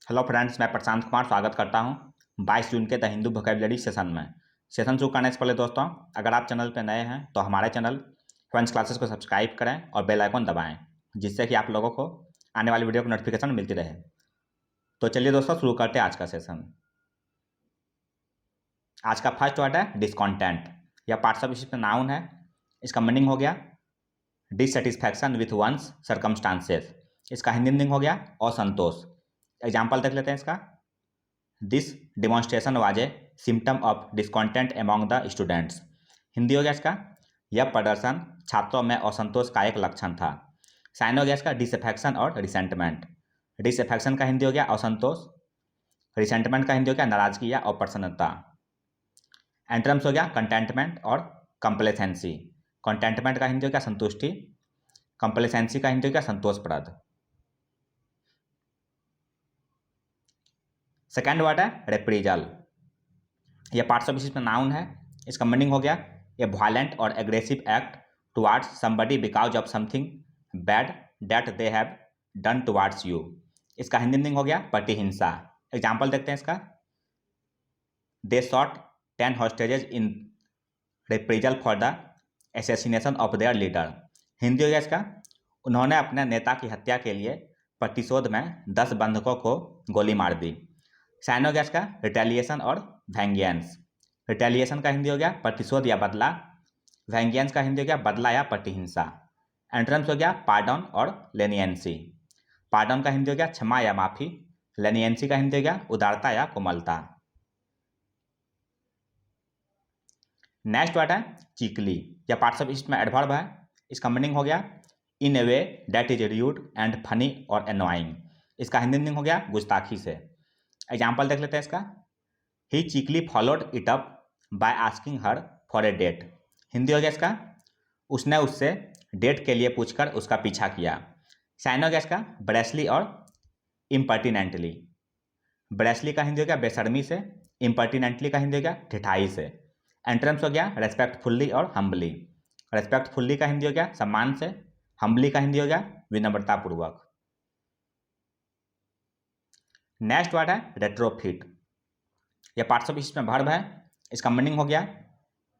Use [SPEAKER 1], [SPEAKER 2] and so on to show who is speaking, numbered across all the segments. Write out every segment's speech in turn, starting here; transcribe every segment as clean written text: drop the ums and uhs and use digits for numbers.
[SPEAKER 1] Hello friends, मैं प्रशांत कुमार स्वागत करता हूं 22 जून के द हिंदू वोकैबुलरी सेशन में। सेशन शुरू करने से पहले दोस्तों, अगर आप चैनल पर नए हैं तो हमारे चैनल फ्रेंड्स क्लासेस को सब्सक्राइब करें और बेल आइकन दबाएं, जिससे कि आप लोगों को आने वाली वीडियो की नोटिफिकेशन मिलती रहे। तो चलिए दोस्तों, शुरू करते हैं आज का सेशन। आज का फर्स्ट वर्ड है डिसकॉन्टेंट। यह पार्ट्स ऑफ स्पीच में नाउन है। इसका मीनिंग हो गया डिससेटिस्फैक्शन विथ वंस सर्कमस्टांसेस। इसका हिंदी मीनिंग हो गया असंतोष। एग्जाम्पल देख लेते हैं इसका। This demonstration was a symptom of discontent among the students. Hindi हो गया इसका, यह प्रदर्शन छात्रों में असंतोष का एक लक्षण था। साइन हो गया इसका डिसअफेक्शन और रिसेंटमेंट। डिसअफेक्शन का हिंदी हो गया असंतोष, रिसेंटमेंट का हिंदी हो गया नाराजगी या अप्रसन्नता। एंटरम्स हो गया कंटेंटमेंट और कंप्लेसेंसी। कंटेंटमेंट का हिंदी हो गया संतुष्टि, कंप्लेसेंसी का हिंदी हो गया संतोषप्रद। सेकेंड वर्ड है रेप्रीजल। यह पार्ट्स ऑफ स्पीच में नाउन है। इसका मीनिंग हो गया ए वायलेंट और aggressive act towards somebody because of something bad that they have done towards you. इसका हिंदी मीनिंग हो गया प्रतिहिंसा। एग्जाम्पल देखते हैं इसका। They shot 10 hostages in reprisal for the assassination of their leader. Hindi हो गया इसका, उन्होंने अपने नेता की हत्या के लिए प्रतिशोध में 10 बंधकों को गोली मार दी। साइन हो गया इसका रिटेलिएशन और वेंगियंस। रिटेलिएशन का हिंदी हो गया प्रतिशोध या बदला, वेंगियंस का हिंदी हो गया बदला या प्रतिहिंसा। एंटरम्स हो गया पार्डन और लेनियंसी। पार्डन का हिंदी हो गया क्षमा या माफी, लेनियंसी का हिंदी हो गया उदारता या कोमलता। नेक्स्ट वर्ड है चीकली। यह पार्ट्स ऑफ स्पीच में एडवर्ब है। इसका मीनिंग हो गया in a way that is rude and funny और एनोइंग। इसका हिंदी मीनिंग हो गया गुस्ताखी से। एग्जाम्पल देख लेते हैं इसका। He cheekily followed it up by asking her for a date. Hindi हो गया इसका, उसने उससे डेट के लिए पूछकर उसका पीछा किया। साइन हो गया इसका ब्रेसली और इम्पर्टिनेंटली। ब्रेसली का हिंदी हो गया बेशर्मी से, इम्पर्टिनेंटली का हिंदी हो गया ठिठाई से। एंट्रम्स हो गया रेस्पेक्टफुल्ली और हम्बली। रेस्पेक्टफुल्ली का हिंदी हो गया सम्मान से, हम्बली का हिंदी हो गया विनम्रतापूर्वक। नेक्स्ट वर्ड है रेट्रोफिट। यह पार्ट्स ऑफ स्पीच में वर्ब है। इसका मीनिंग हो गया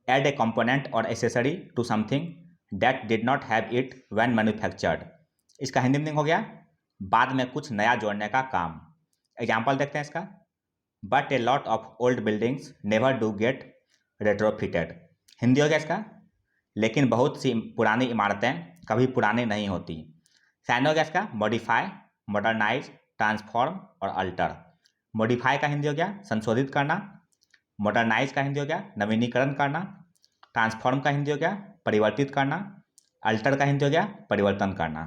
[SPEAKER 1] एड ए कंपोनेंट और accessory to something that did not have it when manufactured. इसका हिंदी मीनिंग हो गया बाद में कुछ नया जोड़ने का काम। एग्जाम्पल देखते हैं इसका। But a lot of old buildings never do get retrofitted. Hindi हो गया इसका, लेकिन बहुत सी पुरानी इमारतें कभी पुरानी नहीं होती। साइन हो गया इसका मॉडिफाई, मॉडर्नाइज, ट्रांसफॉर्म और अल्टर। मॉडिफाई का हिंदी हो गया संशोधित करना, मॉडर्नाइज का हिंदी हो गया नवीनीकरण करना, ट्रांसफॉर्म का हिंदी हो गया परिवर्तित करना, अल्टर का हिंदी हो गया परिवर्तन करना।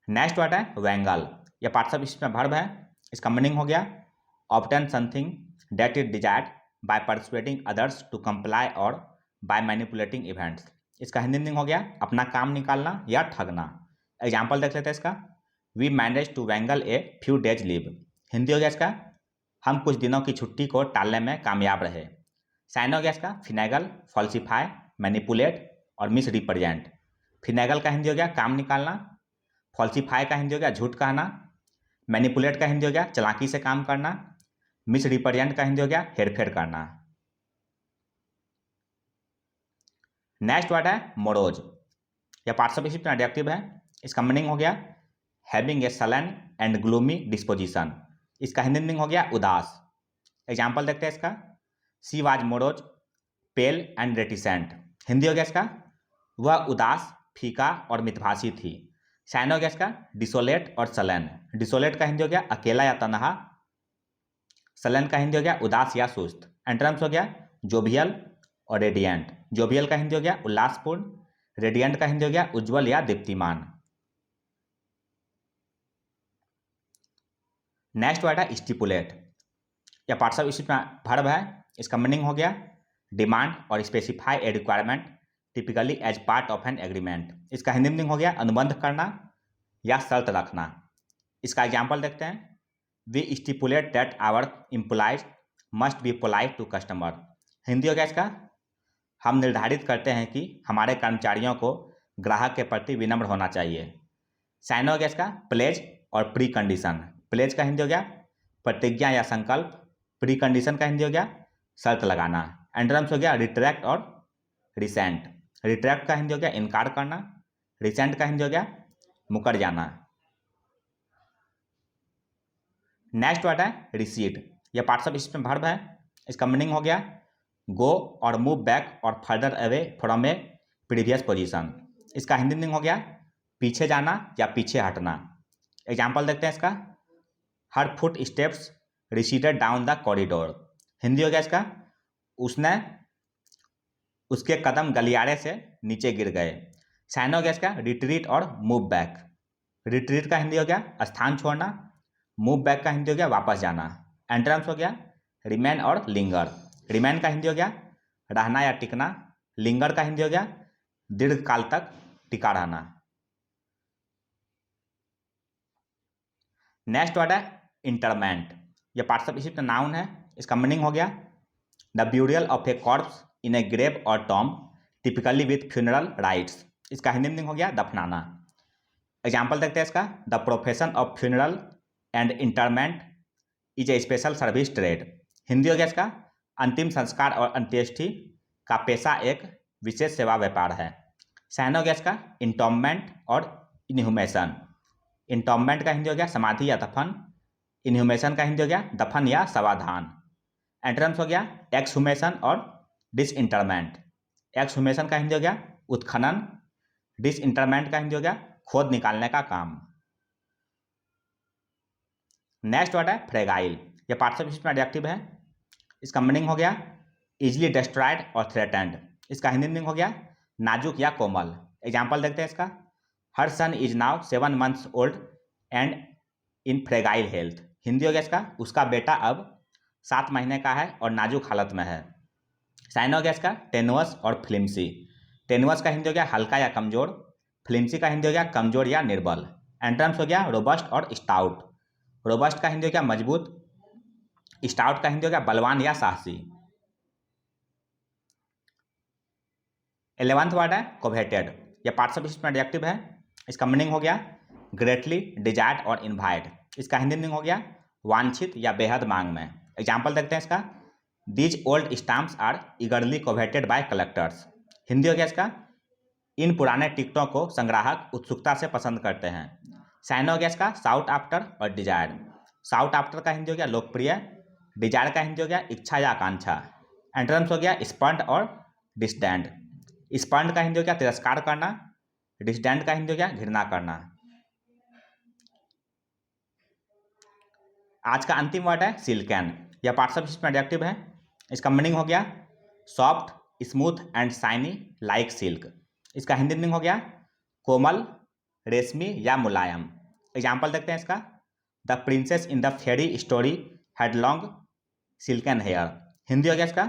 [SPEAKER 1] नेक्स्ट वर्ड है वैंगल। यह पार्ट्स ऑफ स्पीच में वर्ब है। इसका मीनिंग हो गया obtain something that is desired by persuading others to comply और बाय मैनिपुलेटिंग इवेंट्स। इसका हिंदी मीनिंग हो गया अपना काम निकालना या ठगना। एग्जाम्पल देख लेते हैं इसका। We manage to wangle a few days leave. Hindi हो गया इसका, हम कुछ दिनों की छुट्टी को टालने में कामयाब रहे। साइन हो गया इसका फिनेगल, फॉल्सिफाई, मैनिपुलेट और मिस रिप्रेजेंट। फिनेगल का हिंदी हो गया काम निकालना, फॉल्सिफाई का हिंदी हो गया झूठ कहना, मैनिपुलेट का हिंदी हो गया चालाकी से काम करना, मिस रिप्रेजेंट का हिंदी हो गया हेरफेर करना। नेक्स्ट वर्ड है मोरोज। यह पार्ट्स ऑफ स्पीच में एडजेक्टिव है। इसका मीनिंग हो गया having a sullen and gloomy disposition. इसका हिंदी मीनिंग हो गया उदास। एग्जाम्पल देखते हैं इसका। She was morose pale and reticent. Hindi हो गया इसका, वह उदास, फीका और मितभाषी थी। साइन हो गया इसका डिसोलेट और सलन। डिसोलेट का हिंदी हो गया अकेला या तनहा, सलन का हिंदी हो गया उदास या सुस्त। एंटरम्स हो गया जोवियल और रेडियंट। जोवियल का हिंदी हो गया उल्लासपूर्ण, रेडियंट का हिंदी हो गया उज्जवल या दीप्तिमान। नेक्स्ट वर्ड है स्टिपुलेट। यह पार्ट्स ऑफ स्पीच में वर्ब है। इसका मीनिंग हो गया डिमांड और specify a requirement typically as part of an agreement. इसका हिंदी मीनिंग हो गया अनुबंध करना या शर्त रखना। इसका एग्जाम्पल देखते हैं। We stipulate that our employees must be polite to customer. Hindi हो गया इसका, हम निर्धारित करते हैं कि हमारे कर्मचारियों को ग्राहक के प्रति विनम्र होना चाहिए। साइन हो गया इसका प्लेज और प्री कंडीशन। प्लेज का हिंदी हो गया प्रतिज्ञा या संकल्प, प्री कंडीशन का हिंदी हो गया शर्त लगाना। एंटोनिम्स हो गया रिट्रैक्ट और रिसेंट। रिट्रैक्ट का हिंदी हो गया इनकार करना, रिसेंट का हिंदी हो गया मुकर जाना। नेक्स्ट वर्ड है रिसीट। यह पार्ट्स ऑफ स्पीच में वर्ब है। इसका मीनिंग हो गया गो और मूव बैक और further away from A previous position. इसका हिंदी मीनिंग हो गया पीछे जाना या पीछे हटना। एग्जाम्पल देखते हैं इसका, her foot steps receded down the corridor. Hindi हो गया इसका उसके कदम गलियारे से नीचे गिर गए। साइन हो गया इसका रिट्रीट और मूव बैक। रिट्रीट का हिंदी हो गया स्थान छोड़ना, मूव बैक का हिंदी हो गया वापस जाना। एंटोनिम्स हो गया रिमेन और लिंगर। रिमेन का हिंदी हो गया रहना या टिकना, लिंगर का हिंदी हो गया दीर्घ काल तक टिका रहना। नेक्स्ट वर्ड है इंटरमेंट। यह पार्ट्स ऑफ स्पीच में नाउन है। इसका मीनिंग हो गया the burial of a corpse in a grave और tomb typically with funeral rites. इसका हिंदी मीनिंग हो गया दफनाना। एग्जाम्पल देखते हैं इसका, the profession of funeral and entertainment is a special service trade. Hindi हो गया इसका अंतिम संस्कार और अंत्येष्टि का पेशा एक विशेष सेवा व्यापार है। साइन हो गया इसका इंटॉम्बमेंट और इनह्यूमेशन। इंटॉम्बमेंट का हिंदी हो गया समाधि या दफन, इनह्यूमेशन का हिंदी हो गया दफन या समाधान। एंटोनिम्स हो गया एक्सह्यूमेशन और डिसइंटरमेंट। एक्सह्यूमेशन का हिंदी हो गया उत्खनन, डिसइंटरमेंट का हिंदी हो गया खोद निकालने का काम। नेक्स्ट वर्ड है फ्रेगाइल। यह पार्ट्स ऑफ स्पीच में एडजेक्टिव है। इसका मीनिंग हो गया इजिली डिस्ट्रॉयड और थ्रेटेंड। इसका हिंदी मीनिंग हो गया नाजुक या कोमल। एग्जाम्पल देखते हैं इसका, her son is now 7 months old and in fragile health. Hindi हो गया इसका उसका बेटा अब 7 महीने का है और नाजुक हालत में है। साइन हो गया इसका टेनुअस और फ्लिम्सी। टेनुअस का हिंदी हो गया हल्का या कमजोर, फ्लिम्सी का हिंदी हो गया कमजोर या निर्बल। एंटोनिम्स हो गया रोबस्ट और स्टाउट। रोबस्ट का हिंदी हो गया मजबूत, स्टाउट का हिंदी हो गया बलवान या साहसी। 11th वर्ड है कोवेटेड। यह पार्ट्स ऑफ स्पीच में एडजेक्टिव है। इसका मीनिंग हो गया ग्रेटली डिजायर्ड और इनवाइट। इसका हिंदी मीनिंग हो गया वांछित या बेहद मांग में। एग्जाम्पल देखते हैं इसका, these old stamps are eagerly coveted by collectors. Hindi हो गया इसका इन पुराने टिकटों को संग्राहक उत्सुकता से पसंद करते हैं। साइन हो गया इसका साउट आफ्टर और डिजायर। साउट आफ्टर का हिंदी हो गया लोकप्रिय, डिजायर का हिंदी हो गया इच्छा या आकांक्षा। एंटोनिम्स हो गया स्पंड और डिस्डेंड। स्पंड का हिंदी हो गया तिरस्कार करना, डिस्डेंड का हिंदी हो गया घृणा करना। आज का अंतिम वर्ड है सिल्कन। यह पार्ट्स ऑफ स्पीच में एडजेक्टिव है। इसका मीनिंग हो गया soft, smooth and shiny like silk. इसका हिंदी मीनिंग हो गया कोमल, रेशमी या मुलायम। एग्जाम्पल देखते हैं इसका, the princess in the fairy story had long silken hair. Hindi हो गया इसका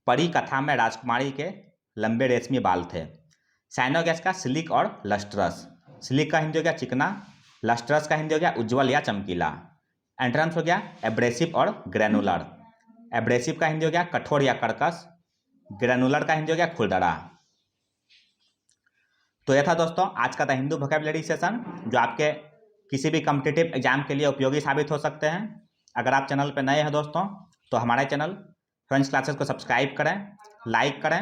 [SPEAKER 1] परी कथा में राजकुमारी के लंबे रेशमी बाल थे। साइन हो गया इसका सिलिक और लस्ट्रस। सिलिक का हिंदी हो गया चिकना, लस्ट्रस का हिंदी हो गया उज्ज्वल या चमकीला। एंटोनिम्स हो गया एब्रेसिव और ग्रेनुलर। एब्रेसिव का हिंदी हो गया कठोर या कर्कश, ग्रेनुलर का हिंदी हो गया खुरदरा। तो यह था दोस्तों आज का द हिंदू वोकैबुलरी सेशन, जो आपके किसी भी कॉम्पिटिटिव एग्जाम के लिए उपयोगी साबित हो सकते हैं। अगर आप चैनल पर नए हैं दोस्तों तो हमारे चैनल फ्रेंच क्लासेस को सब्सक्राइब करें, लाइक करें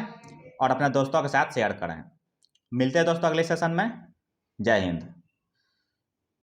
[SPEAKER 1] और अपने दोस्तों के साथ शेयर करें। मिलते हैं दोस्तों अगले सेशन में। जय हिंद।